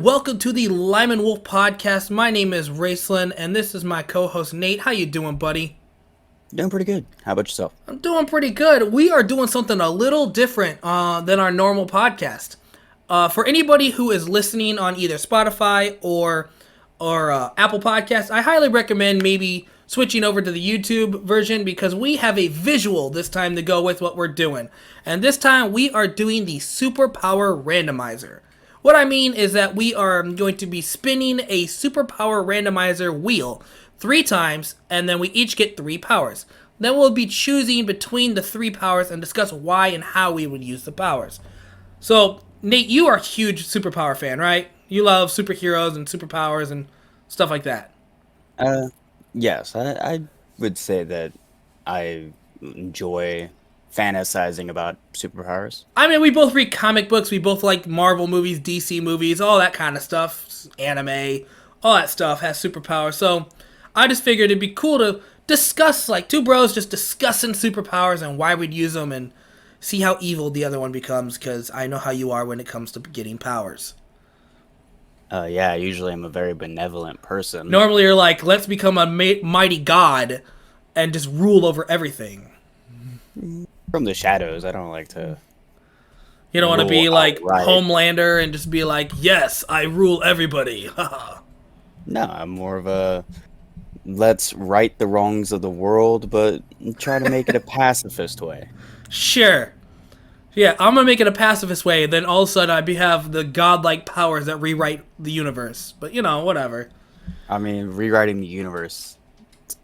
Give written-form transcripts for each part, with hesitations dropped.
welcome to the Lyman Wolf Podcast. My name is Raceland, and this is my co-host Nate. How you doing, buddy? Doing pretty good. How about yourself? I'm doing pretty good. We are doing something a little different than our normal podcast. For anybody who is listening on either Spotify or Apple Podcasts, I highly recommend maybe switching over to the YouTube version because we have a visual this time to go with what we're doing. And this time we are doing the Superpower Randomizer. What I mean is that we are going to be spinning a Superpower Randomizer wheel 3 times, and then we each get 3 powers. Then we'll be choosing between the 3 powers and discuss why and how we would use the powers. So, Nate, you are a huge superpower fan, right? You love superheroes and superpowers and stuff like that. Yes, I would say that I enjoy fantasizing about superpowers. I mean, we both read comic books, we both like Marvel movies, DC movies, all that kind of stuff, anime, all that stuff has superpowers. So, I just figured it'd be cool to discuss, like, 2 bros just discussing superpowers and why we'd use them and see how evil the other one becomes, because I know how you are when it comes to getting powers. Yeah, usually I'm a very benevolent person. Normally you're like, let's become a mighty god and just rule over everything. From the shadows, I don't like to. You don't want to be like outright. Homelander and just be like, yes, I rule everybody. No, I'm more of a let's right the wrongs of the world, but try to make it a pacifist way. Sure. Yeah, I'm going to make it a pacifist way, then all of a sudden I have the godlike powers that rewrite the universe. But, whatever. I mean, rewriting the universe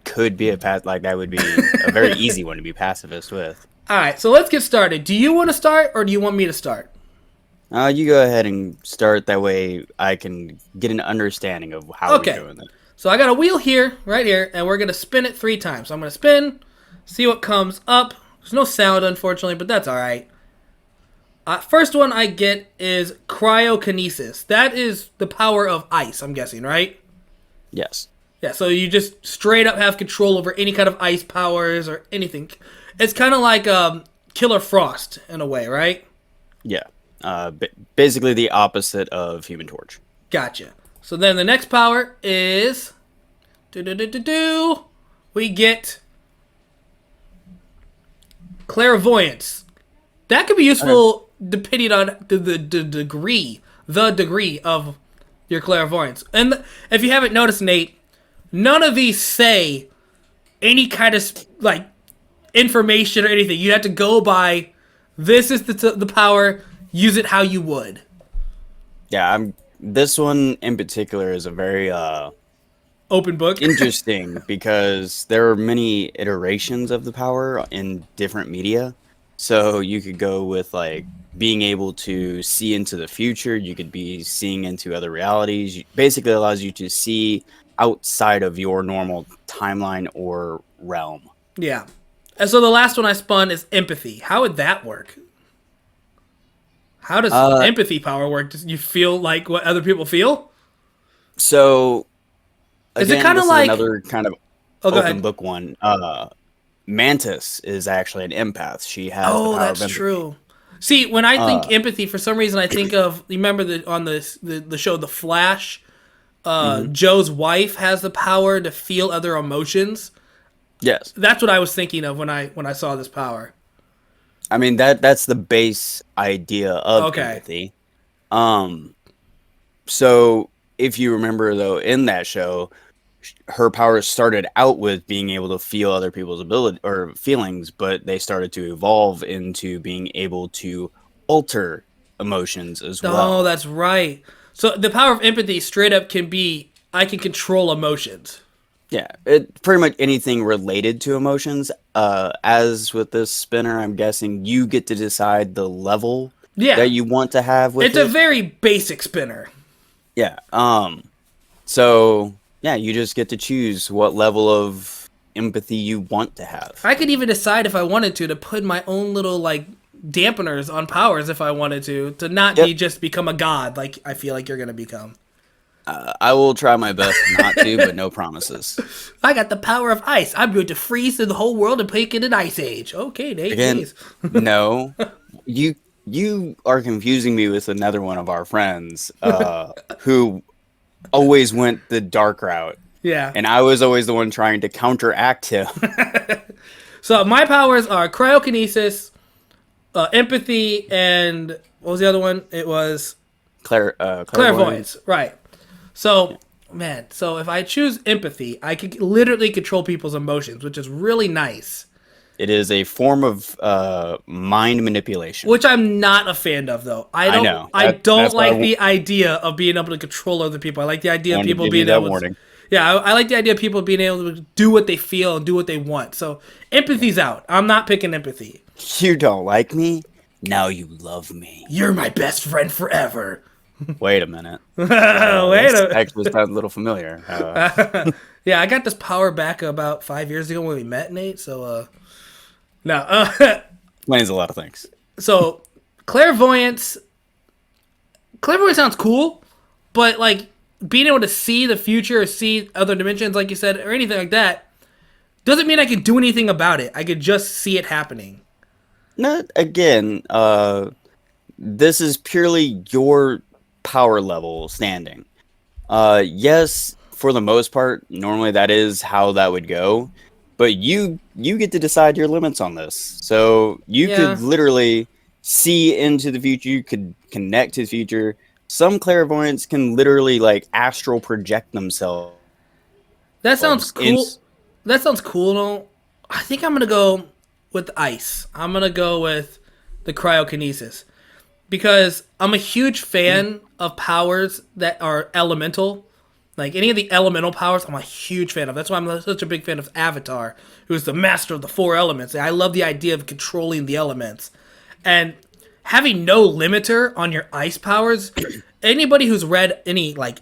could be like that would be a very easy one to be pacifist with. Alright, so let's get started. Do you want to start, or do you want me to start? You go ahead and start, that way I can get an understanding of how we're doing it. So I got a wheel here, right here, and we're going to spin it 3 times. So I'm going to spin, see what comes up. There's no sound, unfortunately, but that's alright. First one I get is cryokinesis. That is the power of ice, I'm guessing, right? Yes. Yeah, so you just straight up have control over any kind of ice powers or anything. It's kind of like Killer Frost in a way, right? Yeah. Basically the opposite of Human Torch. Gotcha. So then the next power is... We get... clairvoyance. That could be useful depending on the degree of your clairvoyance. And if you haven't noticed, Nate, none of these say any kind of like information or anything. You have to go by, this is the power, use it how you would. Yeah, this one in particular is a very open book. Interesting because there are many iterations of the power in different media. So you could go with like being able to see into the future. You could be seeing into other realities. Basically allows you to see outside of your normal timeline or realm. Yeah. And so the last one I spun is empathy. How would that work? How does empathy power work? Does you feel like what other people feel? So again, is it kind of like another kind of open book one? Mantis is actually an empath. She has the power of empathy. True. See, when I think empathy, for some reason I think of, remember on the show The Flash, Joe's wife has the power to feel other emotions. Yes. That's what I was thinking of when I saw this power. I mean that's the base idea of empathy. So if you remember though, in that show, her powers started out with being able to feel other people's ability or feelings, but they started to evolve into being able to alter emotions as well. Oh, that's right. So the power of empathy straight up can be, I can control emotions. Yeah, pretty much anything related to emotions. As with this spinner, I'm guessing you get to decide the level that you want to have with it. It's a very basic spinner. Yeah. So yeah, you just get to choose what level of empathy you want to have. I could even decide if I wanted to put my own little like dampeners on powers if I wanted to not be just become a god like I feel like you're gonna become. I will try my best not to, but no promises. I got the power of ice. I'm going to freeze the whole world and make it an ice age. Okay, Nate. Again, no. You you are confusing me with another one of our friends who always went the dark route. Yeah. And I was always the one trying to counteract him. So my powers are cryokinesis, empathy, and what was the other one? It was clairvoyance. Right. So, man, so if I choose empathy, I could literally control people's emotions, which is really nice. It is a form of mind manipulation. Which I'm not a fan of, though. I know. don't like the idea of being able to control other people. I like the idea of people being able to. Yeah, I like the idea of people being able to do what they feel and do what they want. So empathy's out. I'm not picking empathy. You don't like me? Now you love me. You're my best friend forever. Wait a minute. Actually sounds a little familiar. Yeah, I got this power back about 5 years ago when we met, Nate. So, no. Explains a lot of things. So, clairvoyance sounds cool, but like being able to see the future or see other dimensions, like you said, or anything like that, doesn't mean I can do anything about it. I could just see it happening. No, again, this is purely your power level standing. Yes, for the most part, normally that is how that would go. But you get to decide your limits on this. So you could literally see into the future. You could connect to the future. Some clairvoyants can literally like astral project themselves. That sounds cool. That sounds cool. No, I think I'm gonna go with ice. I'm gonna go with the cryokinesis because I'm a huge fan of powers that are elemental. Like any of the elemental powers, I'm a huge fan of. That's why I'm such a big fan of Avatar, who's the master of the 4 elements. I love the idea of controlling the elements. And having no limiter on your ice powers, anybody who's read any like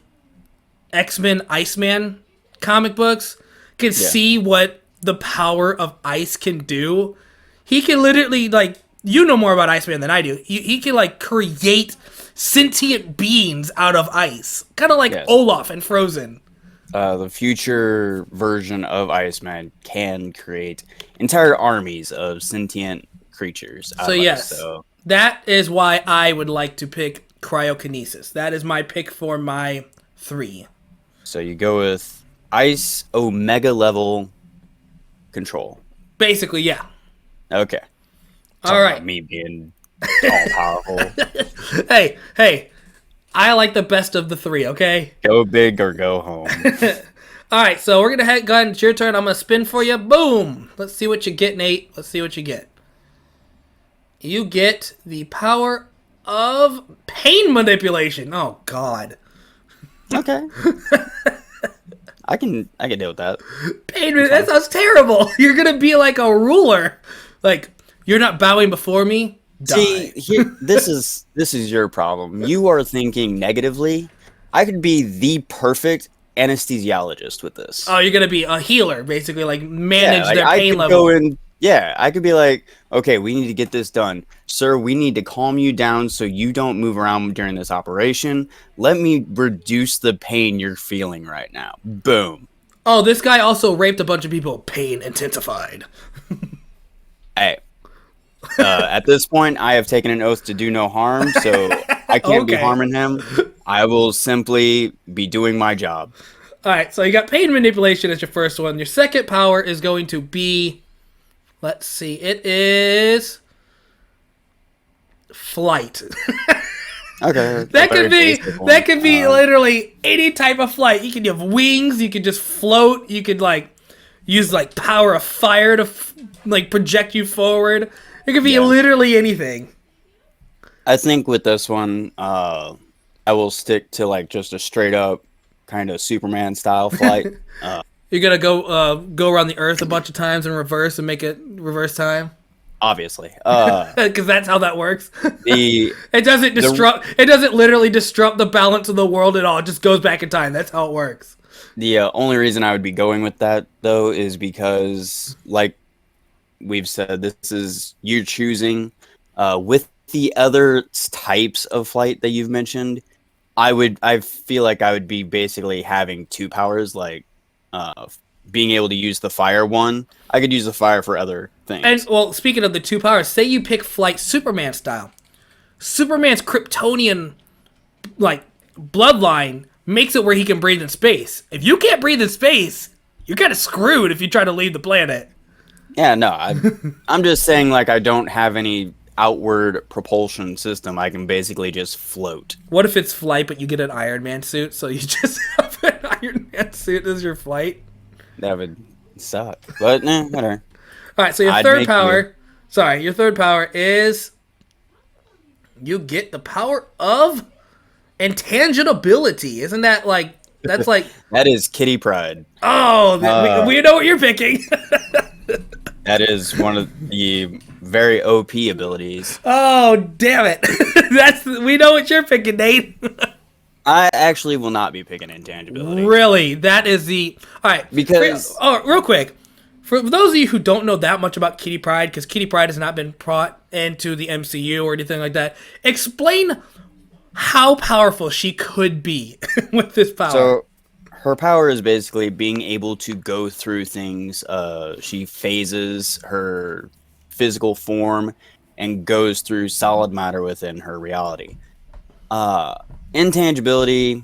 X-Men Iceman comic books can see what the power of ice can do. He can literally, like, you know more about Iceman than I do. He can like create sentient beings out of ice, kind of like Olaf and Frozen. The future version of Iceman can create entire armies of sentient creatures. So yes, that is why I would like to pick cryokinesis. That is my pick for my 3. So you go with ice omega level control. Basically, yeah. Okay. All right. Me being all powerful. Hey, I like the best of the 3, okay? Go big or go home. All right, so we're going to go ahead. It's your turn. I'm going to spin for you. Boom. Let's see what you get, Nate. Let's see what you get. You get the power of pain manipulation. Oh, God. Okay. I can deal with that. Pain manipulation. That sounds terrible. You're going to be like a ruler. Like, you're not bowing before me? Die. See, this is your problem. You are thinking negatively. I could be the perfect anesthesiologist with this. Oh, you're gonna be a healer, basically, like manage their pain level. I could be like, okay, we need to get this done, sir. We need to calm you down so you don't move around during this operation. Let me reduce the pain you're feeling right now. Boom. Oh, this guy also raped a bunch of people. Pain intensified. Hey. At this point, I have taken an oath to do no harm, so I can't be harming him. I will simply be doing my job. All right, so you got pain manipulation as your first one. Your second power is going to be, let's see, it is flight. Okay. That could be literally any type of flight. You can have wings. You can just float. You could like use like power of fire to like project you forward. It could be literally anything. I think with this one, I will stick to like just a straight up kind of Superman style flight. You're gonna go around the Earth a bunch of times in reverse and make it reverse time. Obviously, because that's how that works. It doesn't literally disrupt the balance of the world at all. It just goes back in time. That's how it works. The only reason I would be going with that though is because, like we've said, this is you choosing. With the other types of flight that you've mentioned, I feel like I would be basically having 2 powers, like being able to use the fire one. I could use the fire for other things. And well, speaking of the 2 powers, say you pick flight Superman style. Superman's Kryptonian like bloodline makes it where he can breathe in space. If you can't breathe in space, you're kind of screwed if you try to leave the planet. Yeah, no, I'm just saying, like, I don't have any outward propulsion system. I can basically just float. What if it's flight, but you get an Iron Man suit, so you just have an Iron Man suit as your flight? That would suck. But, whatever. All right, so your third power... Sorry, your third power is... You get the power of intangibility. Isn't that like... That's like... That is kitty pride. Oh, we know what you're picking. That is one of the very OP abilities. Oh, damn it. We know what you're picking, Nate. I actually will not be picking intangibility. Really? That is the... All right. Because... real quick. For those of you who don't know that much about Kitty Pryde, because Kitty Pryde has not been brought into the MCU or anything like that, explain how powerful she could be with this power. So, her power is basically being able to go through things. She phases her physical form and goes through solid matter within her reality. Intangibility,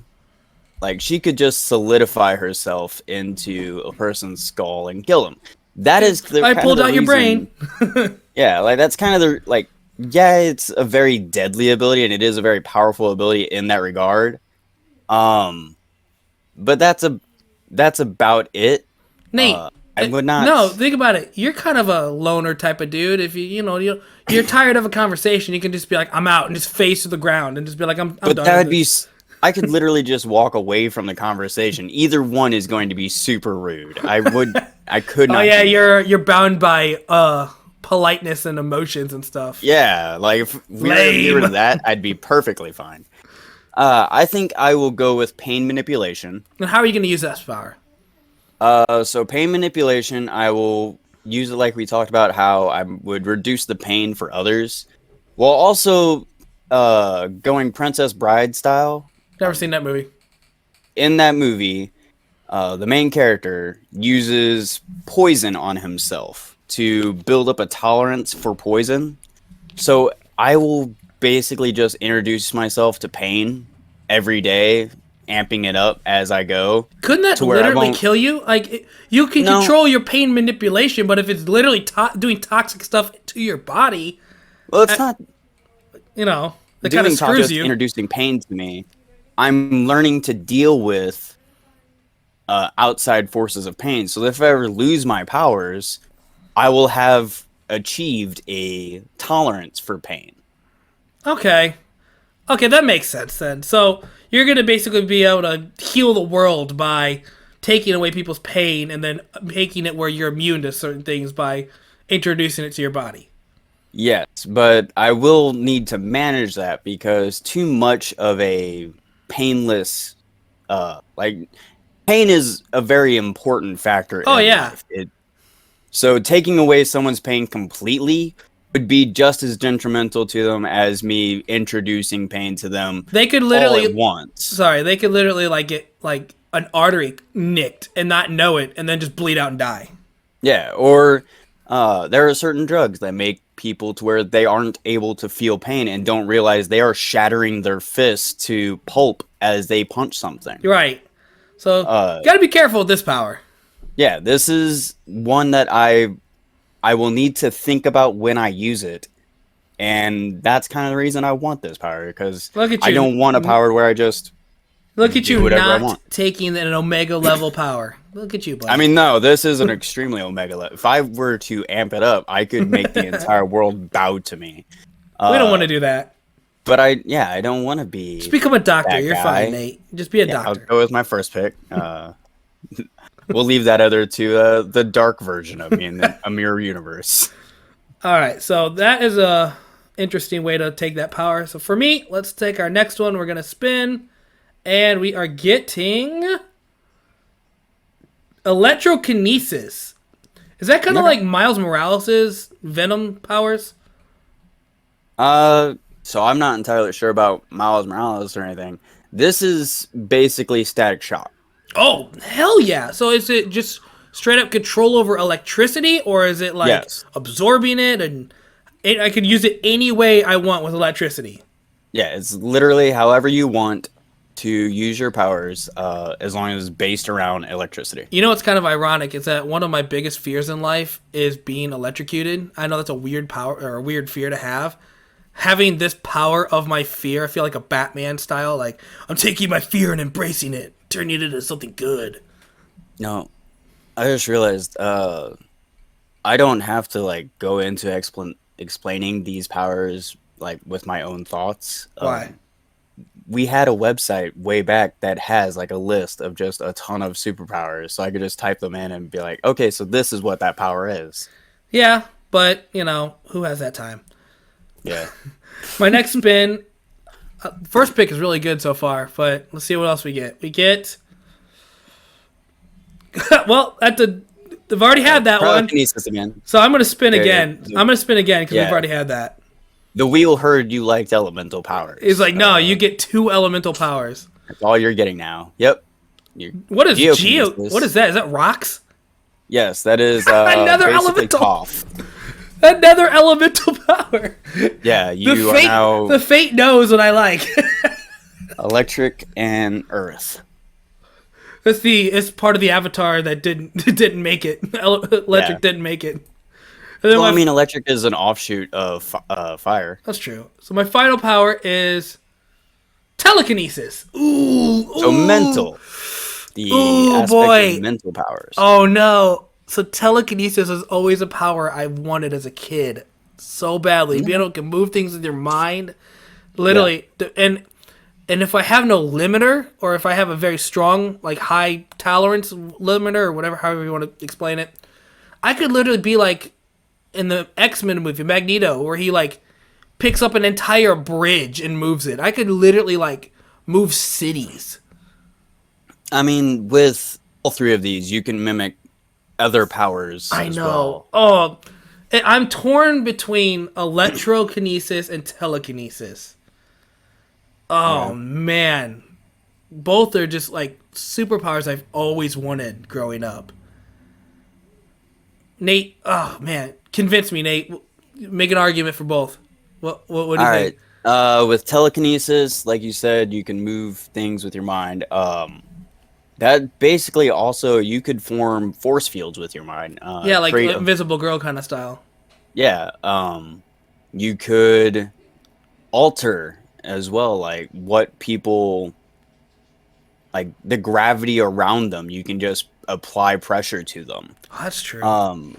like, she could just solidify herself into a person's skull and kill them. That is the I pulled out your brain. Yeah, like, that's kind of the, like, yeah, it's a very deadly ability, and it is a very powerful ability in that regard. But that's about it. Nate, I would not. No, think about it. You're kind of a loner type of dude. If you're tired of a conversation, you can just be like, "I'm out," and just face to the ground and just be like, "I'm but done." That would be. I could literally just walk away from the conversation. Either one is going to be super rude. I could not. Oh yeah, you're bound by politeness and emotions and stuff. Yeah, like if we were near to that, I'd be perfectly fine. I think I will go with pain manipulation. And how are you going to use that power? So pain manipulation, I will use it like we talked about, how I would reduce the pain for others, while also going Princess Bride style. Never seen that movie. In that movie, the main character uses poison on himself to build up a tolerance for poison. So I will basically just introduce myself to pain every day, amping it up as I go. Couldn't that literally kill you? Like, you can control your pain manipulation, but if it's literally doing toxic stuff to your body... Well, it's not... You know, it kind of screws you. Introducing pain to me. I'm learning to deal with outside forces of pain. So if I ever lose my powers, I will have achieved a tolerance for pain. Okay, that makes sense then. So you're going to basically be able to heal the world by taking away people's pain and then making it where you're immune to certain things by introducing it to your body. Yes, but I will need to manage that because too much of a painless, pain is a very important factor in life. So taking away someone's pain completely would be just as detrimental to them as me introducing pain to them. They could literally all at once. Sorry, they could literally like get like an artery nicked and not know it, and then just bleed out and die. Yeah, or there are certain drugs that make people to where they aren't able to feel pain and don't realize they are shattering their fists to pulp as they punch something. Right. So gotta be careful with this power. Yeah, this is one that I will need to think about when I use it. And that's kind of the reason I want this power, because I don't want a power where I just look at you not taking an Omega level power. Look at you, buddy. I mean, no, this is an extremely Omega level. If I were to amp it up, I could make the entire world bow to me. We don't want to do that. But I don't want to be. Just become a doctor. You're fine, Nate. Just be a doctor. I'll go with my first pick. We'll leave that other to the dark version of me in a mirror universe. All right, so that is a interesting way to take that power. So for me, let's take our next one. We're gonna spin, and we are getting electrokinesis. Is that kind of like Miles Morales' Venom powers? So I'm not entirely sure about Miles Morales or anything. This is basically static shock. Oh, hell yeah. So is it just straight up control over electricity, or is it like absorbing it? And I could use it any way I want with electricity. Yeah, it's literally however you want to use your powers, as long as it's based around electricity. You know what's kind of ironic is that one of my biggest fears in life is being electrocuted. I know that's a weird power or a weird fear to have. Having this power of my fear, I feel like a Batman style. Like, I'm taking my fear and embracing it, turning it into something good. No, I just realized I don't have to like go into explaining these powers like with my own thoughts. Why? We had a website way back that has like a list of just a ton of superpowers, so I could just type them in and be like, okay, so this is what that power is. Yeah, but, who has that time? Yeah. My next spin, first pick is really good so far, but let's see what else we get. We get, well, they've already had that one. Telekinesis again. So I'm going to spin Yeah, again. yeah. I'm going to spin again because Yeah. we've already had that. The wheel heard you liked elemental powers. It's like, no, you get 2 elemental powers. That's all you're getting now. Yep. What is Geokinesis. What is that? Is that rocks? Yes, that is Another basically elemental. Toph. Another elemental power. Yeah, The you are fate, now the fate knows what I like. electric and earth. It's part of the avatar that didn't make it. Electric didn't make it. And then Well, I mean, electric is an offshoot of fire. that's true. So my final power is telekinesis. Ooh. So ooh. mental. The Ooh, aspect boy. of mental powers. Oh no. So telekinesis is always a power I wanted as a kid so badly. Being able to move things with your mind. Literally. And if I have no limiter, or if I have a very strong, like high tolerance limiter, or whatever, however you want to explain it, I could literally be like in the X-Men movie, Magneto, where he like picks up an entire bridge and moves it. I could literally like move cities. I mean, with all 3 of these, you can mimic other powers I as know. well. Oh, I'm torn between electrokinesis and telekinesis. Oh, man. Both are just like superpowers I've always wanted growing up. Nate, oh man, convince me, Nate. Make an argument for both. What do you All think? right. With telekinesis, like you said, you can move things with your mind. That basically also you could form force fields with your mind. Yeah, like create Invisible Girl kind of style. Yeah. You could alter as well, like what people, like the gravity around them. You can just apply pressure to them. Oh, that's true.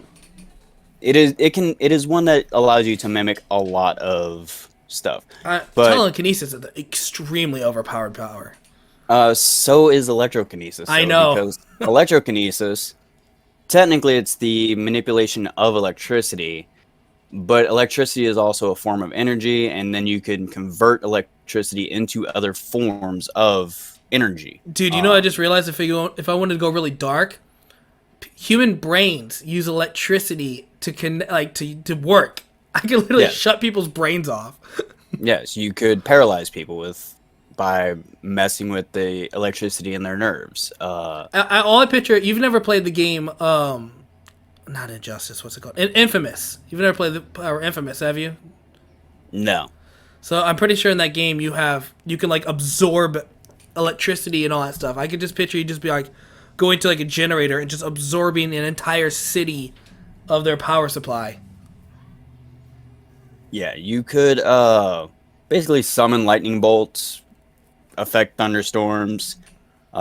It is one that allows you to mimic a lot of stuff. But Telekinesis is an extremely overpowered power. so is electrokinesis. I though, know. Because electrokinesis, technically it's the manipulation of electricity, but electricity is also a form of energy, and then you can convert electricity into other forms of energy. Dude, you know, I just realized if I wanted to go really dark, human brains use electricity to work. I can literally shut people's brains off. Yes, you could paralyze people by messing with the electricity in their nerves. All I picture, you've never played the game, not Injustice, what's it called? Infamous. You've never played the power Infamous, have you? No. So I'm pretty sure in that game you can like absorb electricity and all that stuff. I could just picture you just be like going to like a generator and just absorbing an entire city of their power supply. Yeah, you could basically summon lightning bolts, affect thunderstorms.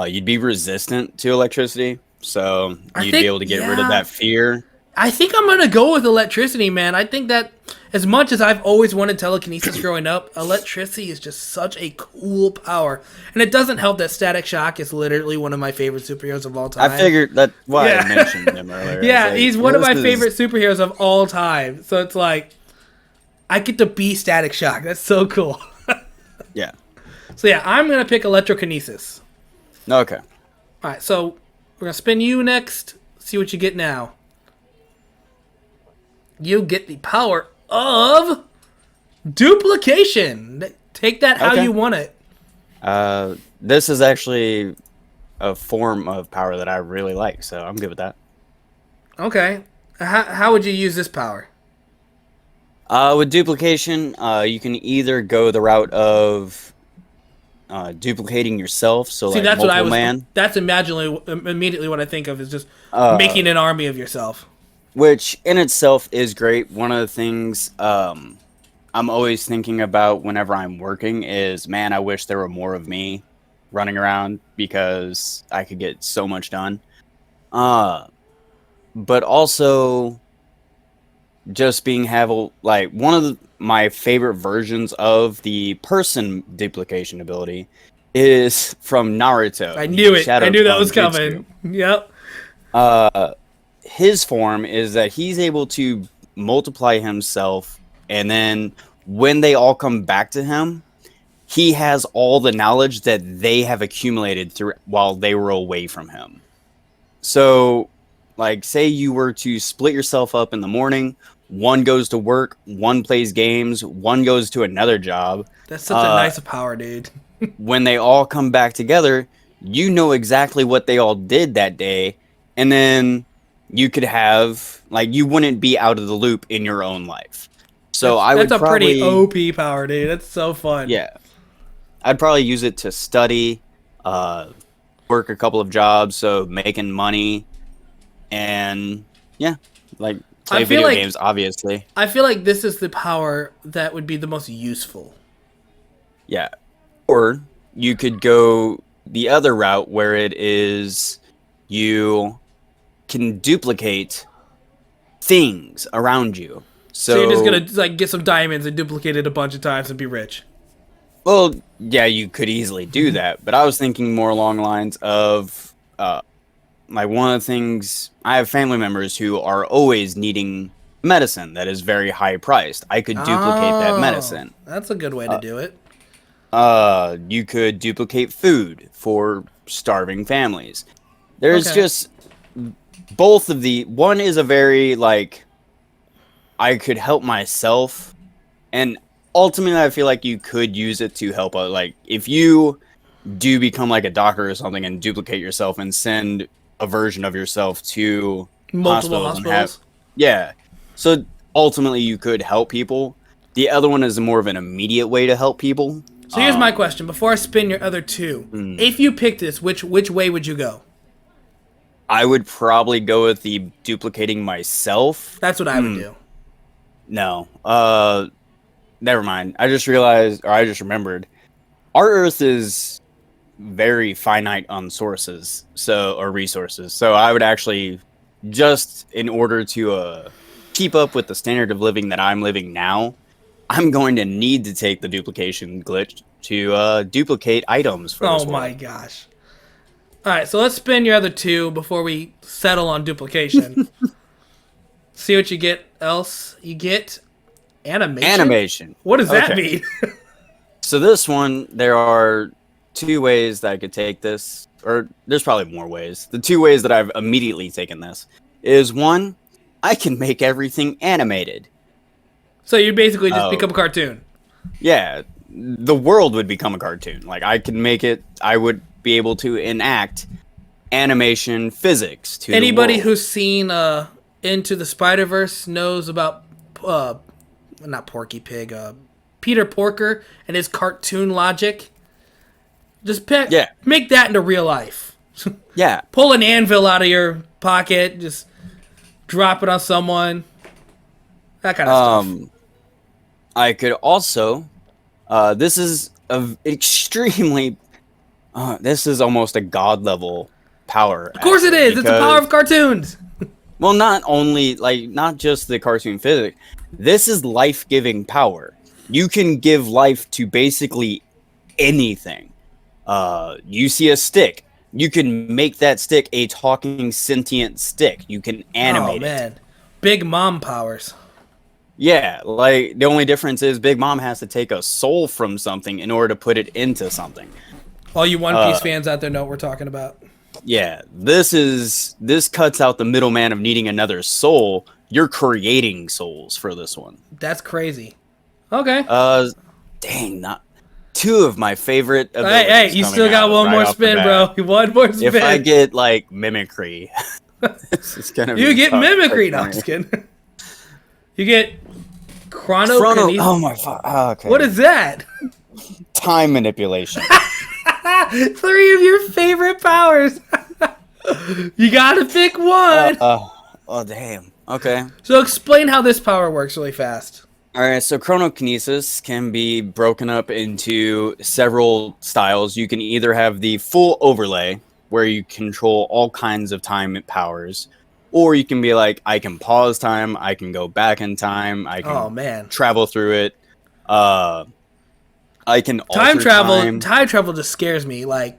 You'd be resistant to electricity, so you'd be able to get rid of that fear. I think I'm going to go with electricity, man. I think that as much as I've always wanted telekinesis growing up, electricity is just such a cool power. And it doesn't help that Static Shock is literally one of my favorite superheroes of all time. I figured that's why I mentioned him earlier. Yeah, like, he's one of my favorite superheroes of all time. So it's like, I get to be Static Shock. That's so cool. Yeah. So yeah, I'm going to pick electrokinesis. Okay. All right, so we're going to spin you next. See what you get now. You get the power of duplication. Take that how you want it. This is actually a form of power that I really like, so I'm good with that. Okay. How would you use this power? With duplication, you can either go the route of duplicating yourself, so See, like that's what I multiple was. man, That's immediately what I think of is just uh, making an army of yourself. which in itself is great. One of the things I'm always thinking about whenever I'm working is, man, I wish there were more of me running around because I could get so much done. Uh, but also just being have like one of my favorite versions of the person duplication ability is from Naruto, I knew the it. I Shadow knew that Clone was Jutsu. coming. Yep. Uh, his form is that he's able to multiply himself, and then when they all come back to him, he has all the knowledge that they have accumulated through while they were away from him. So, like, say you were to split yourself up in the morning, one goes to work, one plays games, one goes to another job. That's such a Uh, nice power, dude. when they all come back together, you know exactly what they all did that day, and then you could have like you wouldn't be out of the loop in your own life. So I That's would a pretty probably, OP power, dude. That's so fun. yeah, I'd probably use it to study, uh, work a couple of jobs, so making money, and yeah, like I play feel video like games, obviously. I feel like this is the power that would be the most useful. Yeah. Or you could go the other route where it is you can duplicate things around you. So you're just So, gonna like get some diamonds and duplicate it a bunch of times and be rich. well, yeah, you could easily do that, but I was thinking more along the lines of like one of the things I have family members who are always needing medicine that is very high priced. I could duplicate that Oh, medicine. that's a good way to do it. You could duplicate food for starving families. There's Okay. just both of the one is a very like I could help myself, and ultimately I feel like you could use it to help out. Like if you do become like a doctor or something and duplicate yourself and send a version of yourself to Multiple hospitals and have, hospitals. yeah, so ultimately you could help people. The other one is more of an immediate way to help people. So here's my question: before I spin your other two, Hmm. if you pick this, which way would you go? I would probably go with the duplicating myself. That's what I would do. No. Never mind. I just realized, or I just remembered, our Earth is very finite on sources, or resources. So I would actually, just in order to keep up with the standard of living that I'm living now, I'm going to need to take the duplication glitch to duplicate items for Oh this my world. gosh! All right, so let's spin your other two before we settle on duplication. See what you get. Else you get animation. Animation. What does that Okay. mean? So this one, there are two ways that I could take this, or there's probably more ways. The two ways that I've immediately taken this is one, I can make everything animated. So you basically just Oh, become a cartoon. yeah, the world would become a cartoon. Like I can make it, I would be able to enact animation physics to Anybody the world. who's seen Into the Spider Verse knows about uh, not Porky Pig, Peter Porker and his cartoon logic. Just Yeah, make that into real life. yeah. Pull an anvil out of your pocket, just drop it on someone. That kind of stuff. I could also, this is a extremely, this is almost a god level power. Of course it actually, is. It's the power because of cartoons. well, not only like not just the cartoon physics. This is life-giving power. You can give life to basically anything. You see a stick. You can make that stick a talking sentient stick. You can Oh animate it. man, big mom powers. Yeah, like the only difference is Big Mom has to take a soul from something in order to put it into something. All you One Piece fans out there know what we're talking about. Yeah, this cuts out the middleman of needing another soul. You're creating souls for this one. That's crazy. Okay. Dang, not two of my favorite abilities. Hey, you coming still got out one right more off the spin, bat. bro. One more spin. If I get like mimicry, this is gonna be you get tough mimicry. for No, I'm me. just kidding. You get Chronokinesis. Oh my fuck. Oh, okay. What is that? Time manipulation? 3 of your favorite powers. You gotta pick one. Oh damn. Okay. So explain how this power works really fast. All right. So chronokinesis can be broken up into several styles. You can either have the full overlay, where you control all kinds of time powers, or you can be like, I can pause time, I can go back in time, I can travel through it. I can time alter travel. time. Time travel just scares me. Like,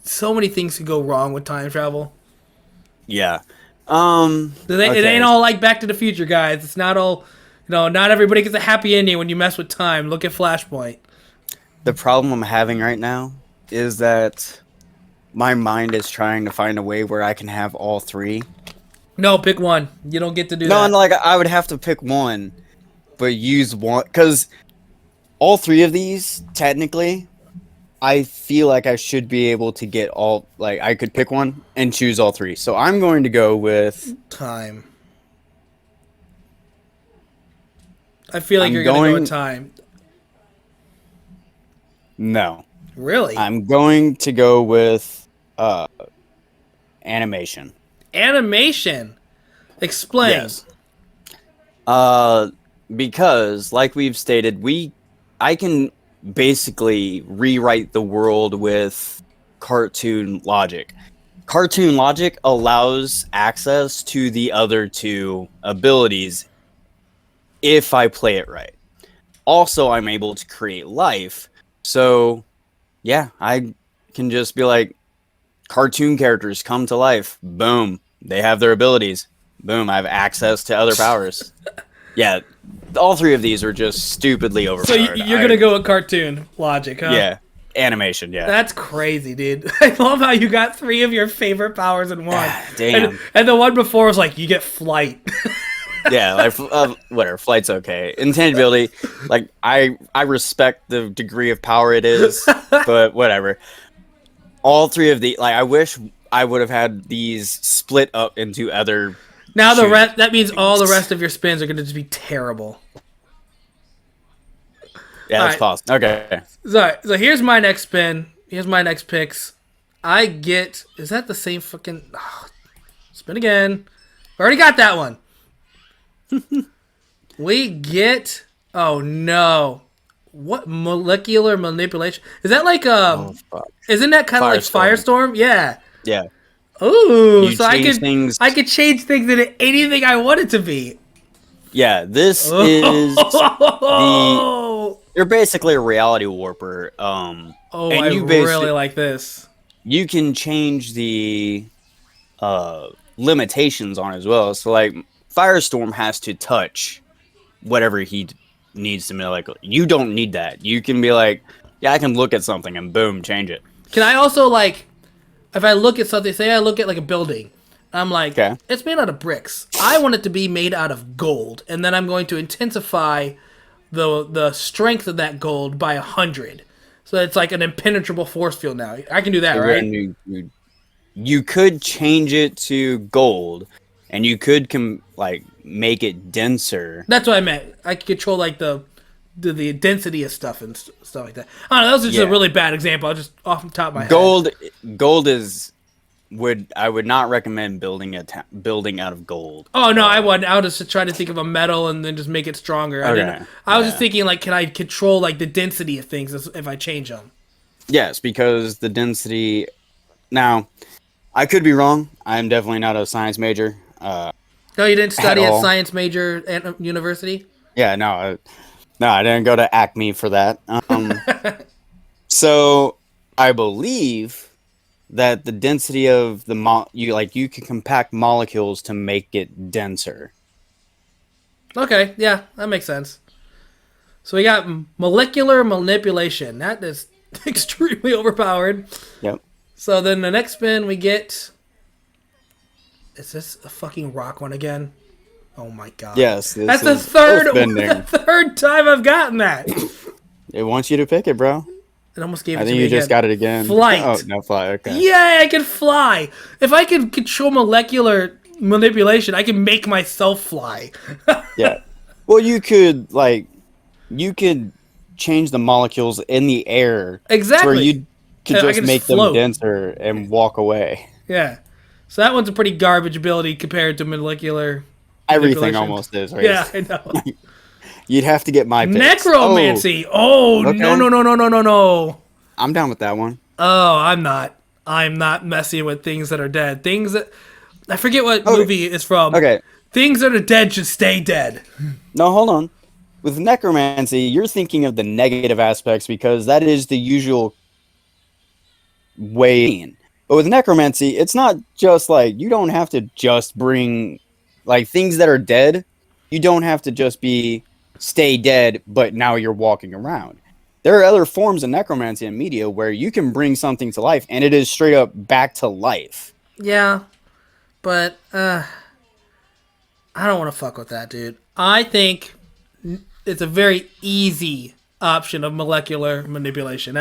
so many things could go wrong with time travel. Yeah. It ain't all like Back to the Future, guys. It's not all, not everybody gets a happy ending when you mess with time. Look at Flashpoint. The problem I'm having right now is that my mind is trying to find a way where I can have all three. No, pick one. You don't get to do that. No, and like I would have to pick one, but use one, because all three of these, technically, I feel like I should be able to get all, like, I could pick one and choose all three. So I'm going to go with time. I feel like you're going to go with time. No. Really? I'm going to go with animation. Animation? Explain. Yes. Because, like we've stated, I can basically rewrite the world with cartoon logic. Cartoon logic allows access to the other two abilities if I play it right. Also, I'm able to create life. So, yeah, I can just be like, cartoon characters come to life. Boom. They have their abilities. Boom. I have access to other powers. Yeah. All three of these are just stupidly overpowered. So you're going to go with cartoon logic, huh? Yeah. Animation, yeah. That's crazy, dude. I love how you got 3 of your favorite powers in one. Damn. And the one before was like, you get flight. Yeah, like whatever, flight's okay. Intangibility, like I respect the degree of power it is, but whatever. All three of the, like, I wish I would have had these split up into other. Now the rest, that means all the rest of your spins are going to just be terrible. Yeah, that's possible. Okay. So here's my next spin. Here's my next picks. I get, is that the same fucking, spin again. Already got that one. We get, oh no. What molecular manipulation? Is that like isn't that kind of like Firestorm? Yeah. Yeah. Ooh, so I could change things into anything I want it to be. Yeah, this is you're basically a reality warper. And I really like this. You can change the limitations on it as well. So like Firestorm has to touch whatever he needs to like. You don't need that. You can be like, yeah, I can look at something and boom, change it. Can I also, like, if I look at something, say I look at like a building, I'm like, it's made out of bricks. I want it to be made out of gold, and then I'm going to intensify the strength of that gold by 100. So it's like an impenetrable force field now. I can do that, right? You could change it to gold, and you could make it denser. That's what I meant. I could control like the density of stuff and stuff like that. I don't know. That was just a really bad example. Just off the top of my head. Gold is I would not recommend building out of gold. Oh no, I wouldn't. I would just try to think of a metal and then just make it stronger. I was just thinking like, can I control like the density of things if I change them? Yes, because the density. Now, I could be wrong. I'm definitely not a science major. No, you didn't study at science major at university? Yeah, no, I didn't go to Acme for that. So I believe that the density of you can compact molecules to make it denser. Okay, yeah, that makes sense. So we got molecular manipulation. That is extremely overpowered. Yep. So then the next spin we get. Is this a fucking rock one again? Oh my god. Yes. That's the third time I've gotten that. It wants you to pick it, bro. It almost gave it to me. I think you just got it again. Flight. Oh, no, fly. Okay. Yeah, I can fly. If I can control molecular manipulation, I can make myself fly. Yeah. Well, you could change the molecules in the air to where Exactly. you could I just can just make them float. denser and walk away. Yeah. So that one's a pretty garbage ability compared to molecular Everything manipulation. almost is, right? Yeah, I know. You'd have to get my picks. Oh, Necromancy. Oh, no, okay. no, no, no, no, no, no. I'm down with that one. Oh, I'm not. I'm not messing with things that are dead. Things that I forget what Okay. movie it's from. Okay. Things that are dead should stay dead. No, hold on. With necromancy, you're thinking of the negative aspects because that is the usual way. But with necromancy, it's not just like you don't have to just bring like things that are dead. You don't have to just be stay dead, but now you're walking around. There are other forms of necromancy in media where you can bring something to life and it is straight up back to life. Yeah, but I don't want to fuck with that, dude. I think it's a very easy option of molecular manipulation.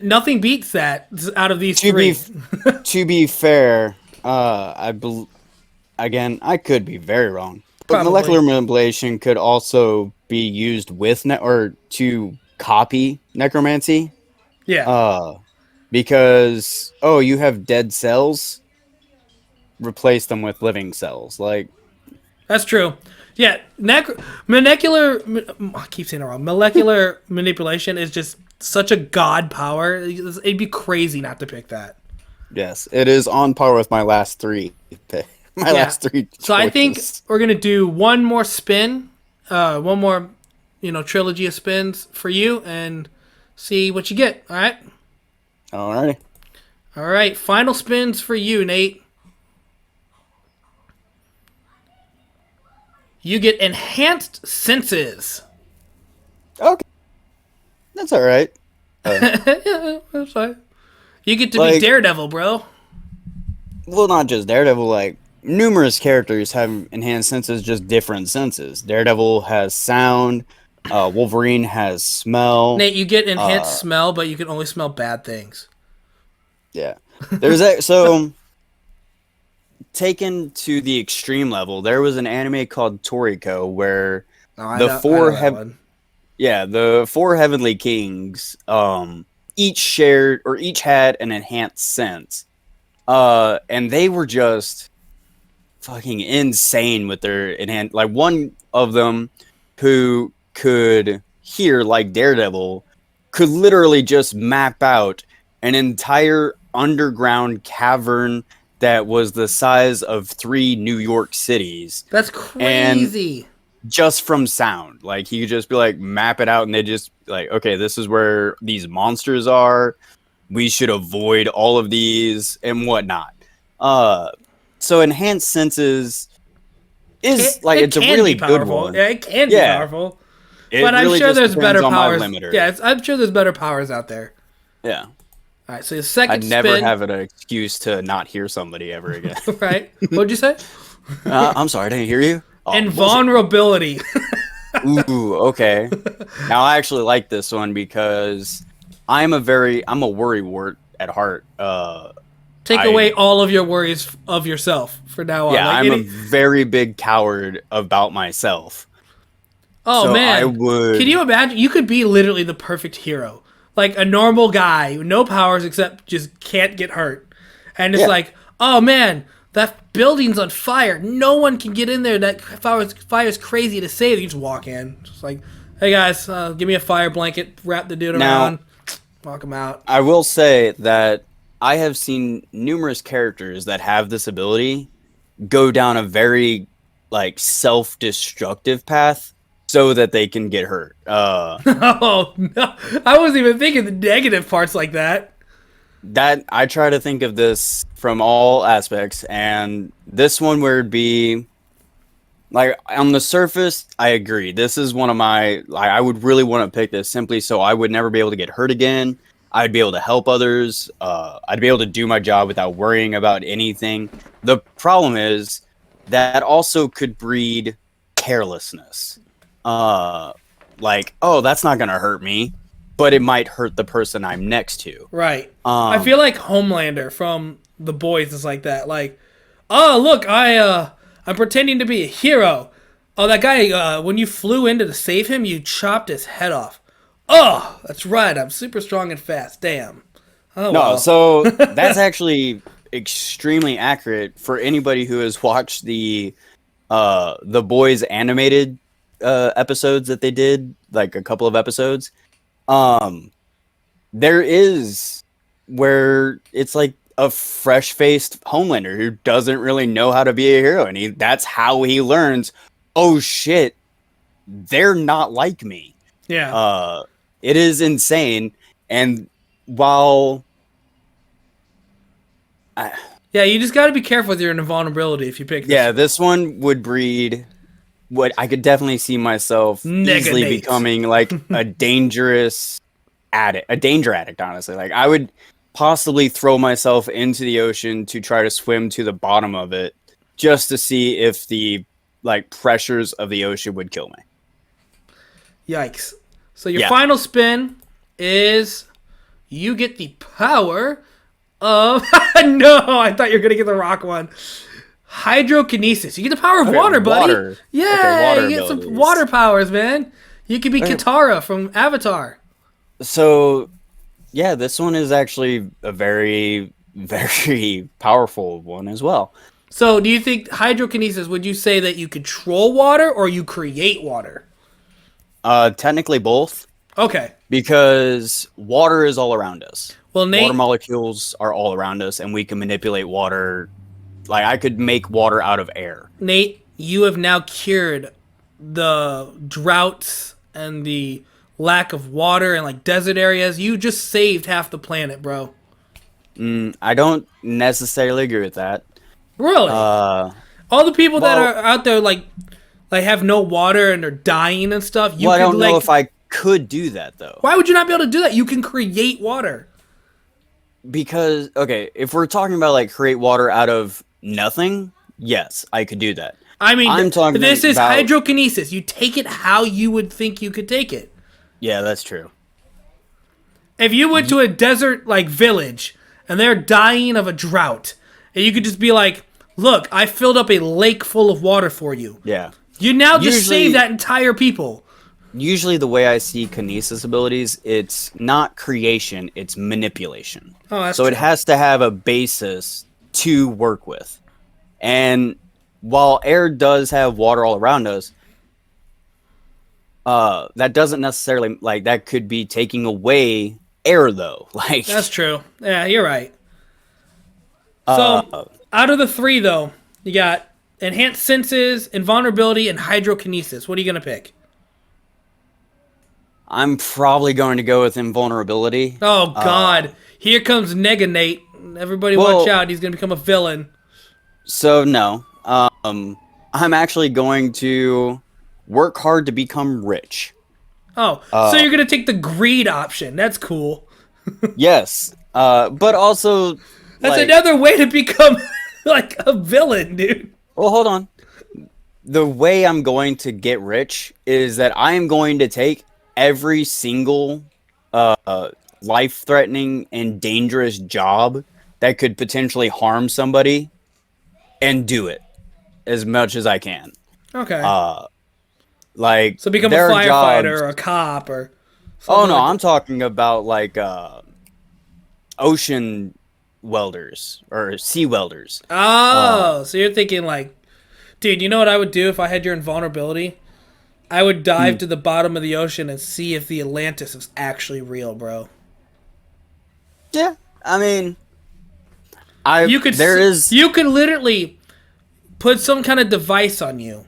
Nothing beats that out of these To be three. to be fair, again, I could be very wrong, but Probably. molecular manipulation could also be used with or to copy necromancy. Yeah, Uh, because you have dead cells, replace them with living cells. Like, that's true. Yeah, molecular. I keep saying it wrong. Molecular manipulation is just such a god power. It'd be crazy not to pick that. yes, it is on par with my last three. My Yeah. last three So I think choices. we're gonna do one more spin, one more, trilogy of spins for you, and see what you get. All right. Alrighty. All right. Final spins for you, Nate. You get enhanced senses. Okay, that's all right. Yeah, that's fine. You get to be Like, Daredevil, bro. well, not just Daredevil. Like, numerous characters have enhanced senses, just different senses. Daredevil has sound. Wolverine has smell. Nate, you get enhanced Uh, smell, but you can only smell bad things. yeah. There's that. So taken to the extreme level, there was an anime called Toriko where Oh, the I know four that have one. yeah the four heavenly kings each shared or each had an enhanced sense, and they were just fucking insane with their enhanced. Like one of them who could hear like Daredevil could literally just map out an entire underground cavern that was the size of 3 New York cities, That's and crazy. just from sound. Like he could just be like map it out, and they just like, okay, this is where these monsters are. We should avoid all of these and whatnot. Uh, so enhanced senses is like It it's a can be really good powerful. one. Yeah, it can be Yeah, powerful. it But I'm really sure just there's depends better on my powers. limiter. Yeah, I'm sure there's better powers out there. Yeah, All right, so the second I'd never spin. have an excuse to not hear somebody ever again. Right. What'd you say? I'm sorry, I didn't hear you. Oh, bullshit. Invulnerability. Ooh, okay. Now I actually like this one because I'm a worrywart at heart. Take I away all of your worries of yourself for now on. Yeah, Like I'm a any. very big coward about myself. Oh So I man, can would you imagine? You could be literally the perfect hero, like a normal guy, no powers except just can't get hurt, and it's yeah. like, oh man, that building's on fire. No one can get in there. That fire's crazy to save. You just walk in, just like, hey guys, give me a fire blanket, wrap the dude Now, around, walk him out. I will say that I have seen numerous characters that have this ability go down a very like self-destructive path so that they can get hurt. Oh no, I wasn't even thinking the negative parts like that. That I try to think of this from all aspects, and this one would be like on the surface. I agree. This is one of my. Like, I would really want to pick this simply so I would never be able to get hurt again. I'd be able to help others. I'd be able to do my job without worrying about anything. The problem is that also could breed carelessness. Like, oh, that's not gonna hurt me, but it might hurt the person I'm next to. Right. I feel like Homelander from The Boys is like that. Like, oh look, I'm pretending to be a hero. Oh, that guy, when you flew in to save him, you chopped his head off. Oh, that's right. I'm super strong and fast. Damn. Oh, No, well. so that's actually extremely accurate for anybody who has watched the boys animated episodes that they did, like a couple of episodes. Um there is where it's like a fresh-faced Homelander who doesn't really know how to be a hero, and that's how he learns, oh shit, they're not like me. Yeah. Uh it is insane. And while I, Yeah, you just got to be careful with your invulnerability if you pick this yeah, one. this one would breed what I could definitely see myself easily Neganate. becoming like a dangerous addict, a danger addict, honestly. Like I would possibly throw myself into the ocean to try to swim to the bottom of it just to see if the like pressures of the ocean would kill me. Yikes. So your Yeah. final spin is you get the power of. No, I thought you were going to get the rock one. Hydrokinesis. You get the power of Okay, water, buddy. water. Yeah, Okay, water you get some abilities. water powers, man. You could be Okay. Katara from Avatar. So yeah, this one is actually a very, very powerful one as well. So, do you think hydrokinesis, would you say that you control water or you create water? Technically both, Okay. because water is all around us. Well, Nate, Water molecules are all around us, and we can manipulate water. Like I could make water out of air. You have now cured the droughts and the lack of water in like desert areas. You just saved half the planet, bro. I don't necessarily agree with that. Really? Uh, All the people that well- are out there like have no water and are dying and stuff. You well, I could don't like. know if I could do that though, Why would you not be able to do that? You can create water. because okay, if we're talking about like create water out of nothing, yes, I could do that. I mean, I'm talking this is about- hydrokinesis. You take it how you would think you could take it. Yeah, that's true. If you went to a desert like village and they're dying of a drought, and you could just be like, "Look, I filled up a lake full of water for you." Yeah. You now just Usually- saved that entire people. Usually, the way I see kinesis abilities, it's not creation; it's manipulation. Oh, that's So true. it has to have a basis to work with. And while air does have water all around us, that doesn't necessarily like that could be taking away air though. Like That's true. Yeah, you're right. So, out of the three, though, you got enhanced senses, invulnerability, and hydrokinesis. What are you going to pick? I'm probably going to go with invulnerability. Oh, God. Here comes Neganate. Everybody Well- watch out. He's going to become a villain. So no, I'm actually going to work hard to become rich. Oh, so you're going to take the greed option. That's cool. Yes, but also That's like, another way to become, like, a villain, dude. well, hold on. The way I'm going to get rich is that I am going to take every single life-threatening and dangerous job that could potentially harm somebody and do it as much as I can. Okay. Like, so become a there are firefighter jobs- or a cop or... Oh something no, like I'm talking about like ocean welders or sea welders. Oh, so you're thinking like, dude, you know what I would do if I had your invulnerability? I would dive to the bottom of the ocean and see if the Atlantis is actually real, bro. Yeah, I mean, You could you could literally put some kind of device on you,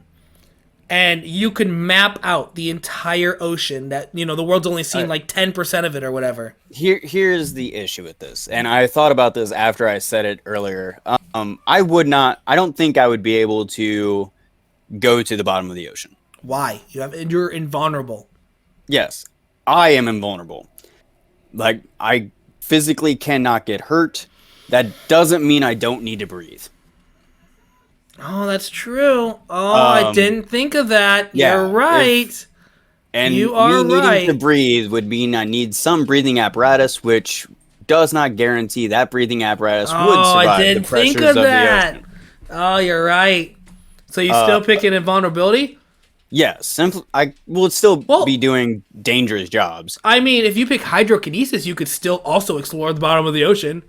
and you could map out the entire ocean. That the world's only seen like 10% of it or whatever. here's the issue with this, and I thought about this after I said it earlier. I don't think I would be able to go to the bottom of the ocean. Why? You're invulnerable. Yes, I am invulnerable. Like, I physically cannot get hurt. That doesn't mean I don't need to breathe. Oh, that's true. Oh, I didn't think of that. yeah, You're right. And You are me right. needing to breathe would mean I need some breathing apparatus, which does not guarantee that breathing apparatus would Oh, survive I didn't the pressures think of of that. the ocean. Oh, you're right. So you still picking invulnerability? Yes, I will still Well, be doing dangerous jobs. I mean, if you pick hydrokinesis, you could still also explore the bottom of the ocean.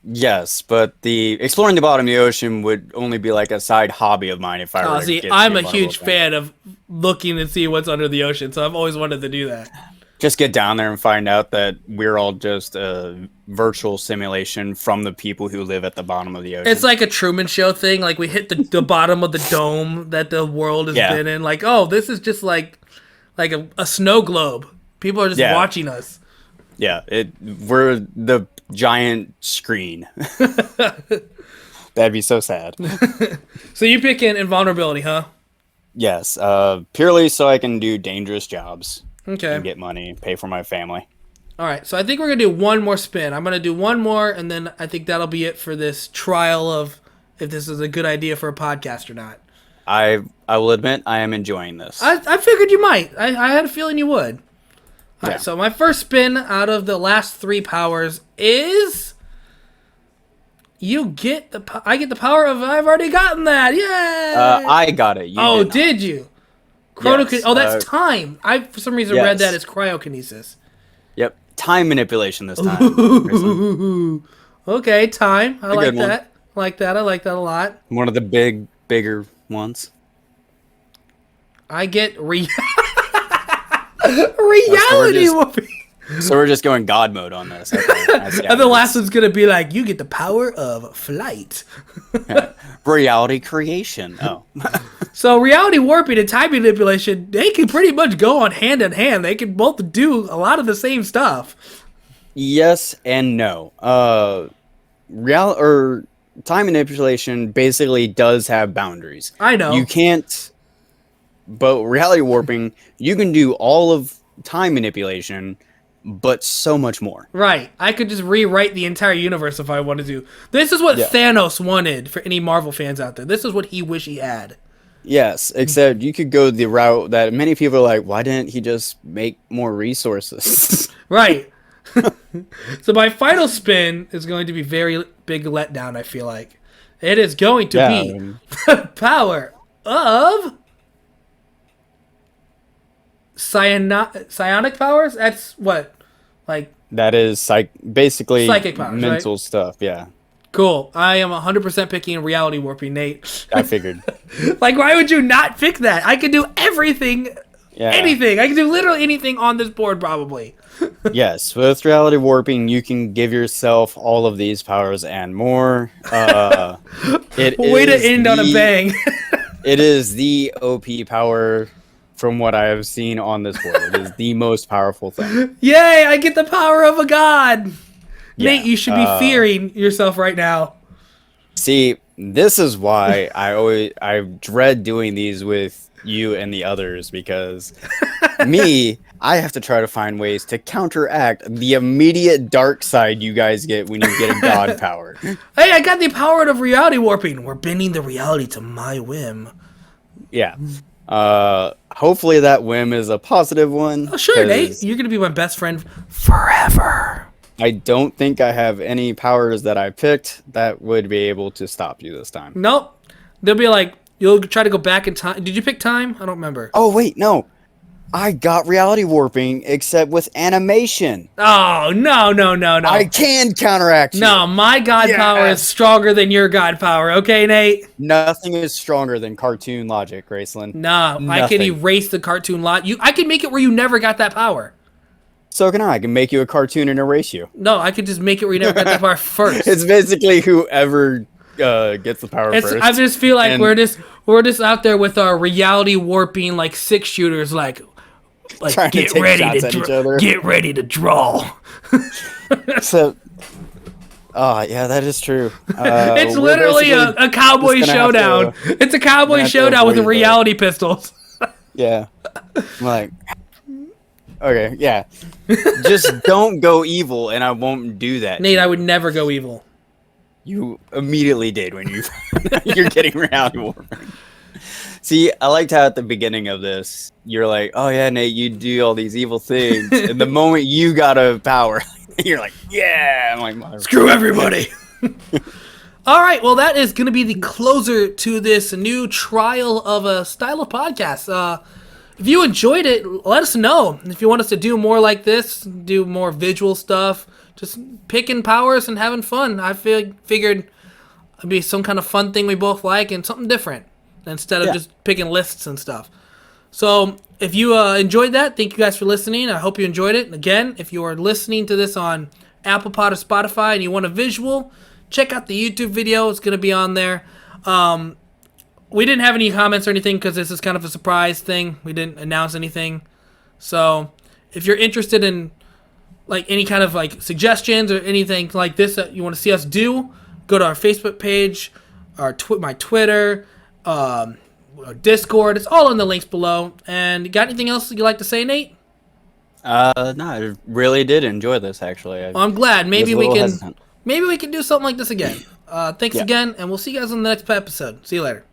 Yes, but the exploring the bottom of the ocean would only be like a side hobby of mine if I were to See, get I'm the a Invulnerable huge thing. fan of looking and see what's under the ocean, so I've always wanted to do that. Just get down there and find out that we're all just a virtual simulation from the people who live at the bottom of the ocean. It's like a Truman Show thing. Like we hit the bottom of the dome that the world has Yeah. been in. Like, oh, this is just like a snow globe. People are just Yeah. watching us. Yeah, we're the giant screen. That'd be so sad. So you pick in invulnerability, huh? Yes, purely so I can do dangerous jobs Okay. and get money, pay for my family. All right. So I think we're gonna do one more spin. I'm gonna do one more, and then I think that'll be it for this trial of if this is a good idea for a podcast or not. I will admit I am enjoying this. I figured you might. I had a feeling you would. All Yeah. right. So my first spin out of the last 3 powers is I get the power of I've already gotten that. Yay! I got it. You Oh, did not. did you? Yes, Oh, that's time. I for some reason read that as cryokinesis. Yep. Time manipulation this time. Kristen. Okay, time. I like good one. that. I like that a lot. One of the bigger ones. I get reality just- whooping. So we're just going God mode on this. Okay, I see how And the it last one's gonna be like, you get the power of flight. is. Reality creation. Oh. So reality warping and time manipulation, they can pretty much go on hand in hand. They can both do a lot of the same stuff. Yes and no. Time manipulation basically does have boundaries. I know. You can't, but reality warping, you can do all of time manipulation, but so much more. Right. I could just rewrite the entire universe if I wanted to. This is what Yeah. Thanos wanted for any Marvel fans out there. This is what he wish he had. Yes, except you could go the route that many people are like, why didn't he just make more resources? Right. So my final spin is going to be very big letdown, I feel like. It is going to be the power of psionic powers? That's what? Like, that is basically Psychic powers, mental stuff. Yeah, cool. I am 100% picking reality warping, Nate. I figured. Like, why would you not pick that? I could do everything, Yeah. anything. I can do literally anything on this board, probably. Yes, with reality warping, you can give yourself all of these powers and more. Way to end on a bang. It is the OP power from what I have seen on this board. It is the most powerful thing. Yay, I get the power of a god. Yeah, Nate, you should be fearing yourself right now. See, this is why I dread doing these with you and the others, because I have to try to find ways to counteract the immediate dark side you guys get when you get a god power. Hey, I got the power of reality warping. We're bending the reality to my whim. Yeah. Hopefully that whim is a positive one. Oh, sure, Nate. You're going to be my best friend forever. I don't think I have any powers that I picked that would be able to stop you this time. Nope. They'll be like, you'll try to go back in time. Did you pick time? I don't remember. Oh, wait, no. I got reality warping, except with animation. Oh, no. I can counteract you. No, my god power is stronger than your god power. Okay, Nate? Nothing is stronger than cartoon logic, Graceland. Nah, I can erase the cartoon lot. I can make it where you never got that power. So can I. I can make you a cartoon and erase you. No, I could just make it where you never got that power first. It's basically whoever gets the power first. I just feel like we're just out there with our reality warping like 6-shooters, like trying to take shots at each other. Get ready to draw. So, yeah, that is true. It's literally a cowboy showdown. It's a cowboy showdown with the reality pistols. Yeah. I'm like, okay, yeah. Just don't go evil, and I won't do that. Nate, I would never go evil. You immediately did when you're getting reality warping. See, I liked how at the beginning of this, you're like, oh yeah, Nate, you do all these evil things. And the moment you got a power, you're like, yeah. I'm like, screw everybody. All right, well, that is going to be the closer to this new trial of a style of podcast. If you enjoyed it, let us know. If you want us to do more like this, do more visual stuff, just picking powers and having fun. I figured it'd be some kind of fun thing we both like and something different instead of just picking lists and stuff. So if you enjoyed that, thank you guys for listening. I hope you enjoyed it. And again, if you are listening to this on Apple Pod or Spotify and you want a visual, check out the YouTube video. It's going to be on there. We didn't have any comments or anything because this is kind of a surprise thing. We didn't announce anything. So if you're interested in like any kind of like suggestions or anything like this that you want to see us do, go to our Facebook page, my Twitter, our Discord. It's all in the links below. And got anything else you'd like to say, Nate? No, I really did enjoy this actually. Well, I'm glad. Maybe we can. Hesitant. Maybe we can do something like this again. Thanks again, and we'll see you guys on the next episode. See you later.